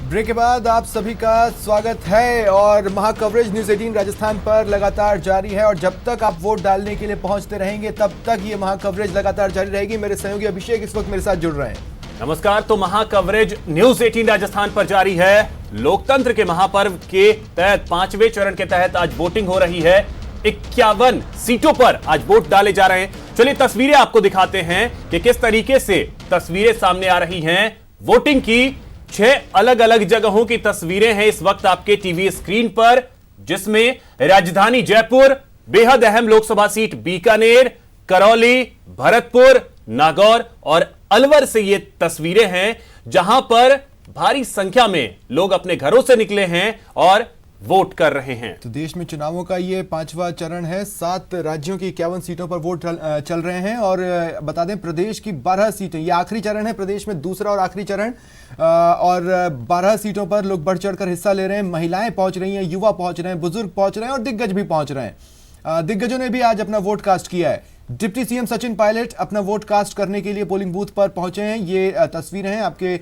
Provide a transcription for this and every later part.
Break के बाद आप सभी का स्वागत है और महा कवरेज न्यूज़ 18 राजस्थान पर लगातार जारी है और जब तक आप वोट डालने के लिए पहुंचते रहेंगे तब तक ये महा कवरेज लगातार जारी रहेगी। मेरे सहयोगी अभिषेक इस वक्त मेरे साथ जुड़ रहे हैं। नमस्कार। तो महा कवरेज न्यूज़ 18 राजस्थान पर जारी है। लोकतंत्र के महापर्व के तहत 5वें चरण के तहत आज वोटिंग हो रही है। 51 सीटों पर आज वोट डाले जा रहे हैं। चलिए तस्वीरें आपको दिखाते हैं कि किस तरीके से तस्वीरें सामने आ रही हैं। वोटिंग की 6 अलग अलग जगहों की तस्वीरें हैं इस वक्त आपके टीवी स्क्रीन पर, जिसमें राजधानी जयपुर, बेहद अहम लोकसभा सीट बीकानेर, करौली, भरतपुर, नागौर और अलवर से ये तस्वीरें हैं, जहां पर भारी संख्या में लोग अपने घरों से निकले हैं और वोट कर रहे हैं। तो देश में चुनावों का ये 5वां चरण है। 7 राज्यों की 51 सीटों पर वोट चल रहे हैं और बता दें प्रदेश की 12 सीटें, ये आखिरी चरण है, प्रदेश में दूसरा और आखिरी चरण, और 12 सीटों पर लोग बढ़ चढ़कर हिस्सा ले रहे हैं। महिलाएं पहुंच रही हैं, युवा पहुंच रहे हैं, बुजुर्ग पहुंच रहे हैं और दिग्गज भी पहुंच रहे हैं। दिग्गजों ने भी आज अपना वोट कास्ट किया है। डिप्टी सीएम सचिन पायलट अपना वोट कास्ट करने के लिए पोलिंग बूथ पर पहुंचे हैं। ये तस्वीरें हैं आपके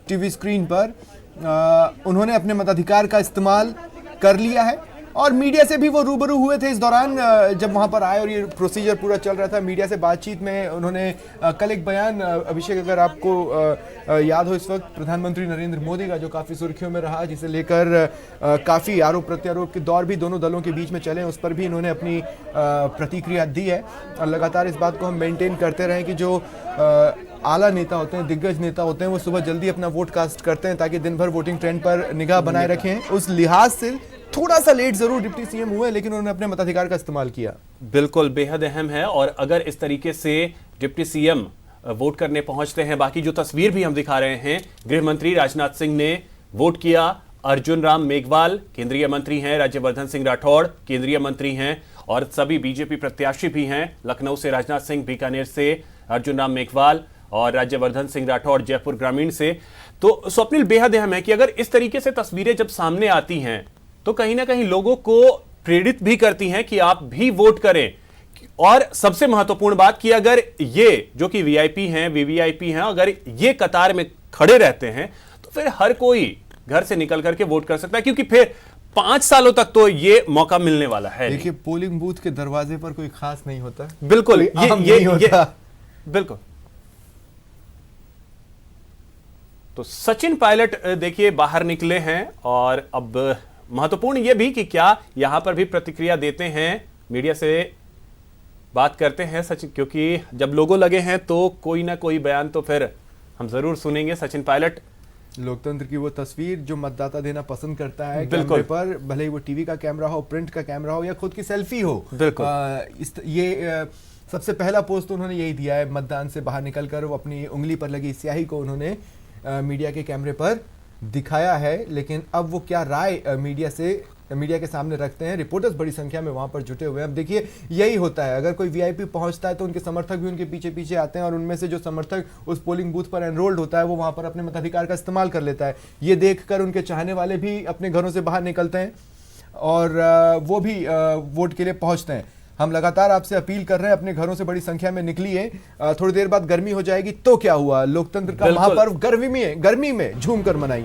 टीवी स्क्रीन पर। उन्होंने अपने मताधिकार का इस्तेमाल कर लिया है और मीडिया से भी वो रूबरू हुए थे इस दौरान जब वहां पर आए और ये प्रोसीजर पूरा चल रहा था। मीडिया से बातचीत में उन्होंने कल एक बयान, अभिषेक अगर आपको याद हो, इस वक्त प्रधानमंत्री नरेंद्र मोदी का जो काफ़ी सुर्खियों में रहा, जिसे लेकर काफ़ी आरोप प्रत्यारोप के दौर भी दोनों दलों के बीच में चले, उस पर भी इन्होंने अपनी प्रतिक्रिया दी है। और लगातार इस बात को हम मेंटेन करते रहें कि जो आला नेता होते हैं, दिग्गज नेता होते हैं, वो सुबह जल्दी अपना वोट कास्ट करते हैं ताकि दिन भर वोटिंग ट्रेंड पर निगाह बनाए रखें। उस लिहाज से थोड़ा सा लेट जरूर डिप्टी सीएम हुए, लेकिन उन्होंने अपने मताधिकार का इस्तेमाल किया। बिल्कुल बेहद अहम है। और अगर इस तरीके से डिप्टी सीएम वोट करने पहुंचते हैं, बाकी जो तस्वीर भी हम दिखा रहे हैं, गृह मंत्री राजनाथ सिंह ने वोट किया, अर्जुन राम मेघवाल केंद्रीय मंत्री हैं, राज्यवर्धन सिंह राठौड़ केंद्रीय मंत्री हैं और सभी बीजेपी प्रत्याशी भी हैं। लखनऊ से राजनाथ सिंह, बीकानेर से अर्जुन राम मेघवाल और राज्यवर्धन सिंह राठौड़ जयपुर ग्रामीण से। तो स्वप्निल बेहद अहम है कि अगर इस तरीके से तस्वीरें जब सामने आती हैं तो कहीं ना कहीं लोगों को प्रेरित भी करती हैं कि आप भी वोट करें। और सबसे महत्वपूर्ण बात कि अगर ये जो कि वीआईपी हैं, वीवीआईपी हैं, अगर ये कतार में खड़े रहते हैं तो फिर हर कोई घर से निकल करके वोट कर सकता है, क्योंकि फिर 5 सालों तक तो ये मौका मिलने वाला है। देखिए, पोलिंग बूथ के दरवाजे पर कोई खास नहीं होता। बिल्कुल ये बिल्कुल। तो सचिन पायलट देखिए बाहर निकले हैं और अब महत्वपूर्ण यह भी कि क्या यहां पर भी प्रतिक्रिया देते हैं, मीडिया से बात करते हैं सचिन, क्योंकि जब लोगों लगे हैं तो कोई ना कोई बयान तो फिर हम जरूर सुनेंगे। सचिन पायलट, लोकतंत्र की वो तस्वीर जो मतदाता देना पसंद करता है बिल्कुल पर, भले ही वो टीवी का कैमरा हो, प्रिंट का कैमरा हो या खुद की सेल्फी हो। बिल्कुल ये सबसे पहला पोस्ट तो उन्होंने यही दिया है। मतदान से बाहर निकलकर वो अपनी उंगली पर लगी स्याही को उन्होंने मीडिया के कैमरे पर दिखाया है, लेकिन अब वो क्या राय मीडिया के सामने रखते हैं। रिपोर्टर्स बड़ी संख्या में वहां पर जुटे हुए हैं। अब देखिए, यही होता है, अगर कोई वीआईपी पहुंचता है तो उनके समर्थक भी उनके पीछे पीछे आते हैं और उनमें से जो समर्थक उस पोलिंग बूथ पर एनरोल्ड होता है वो वहां पर अपने मताधिकार का इस्तेमाल कर लेता है। ये देखकर उनके चाहने वाले भी अपने घरों से बाहर निकलते हैं और वो भी वोट के लिए पहुंचते हैं। हम लगातार आपसे अपील कर रहे हैं, अपने घरों से बड़ी संख्या में निकलिए। थोड़ी देर बाद गर्मी हो जाएगी तो क्या हुआ, लोकतंत्र का महापर्व गर्मी में झूम कर मनाइए।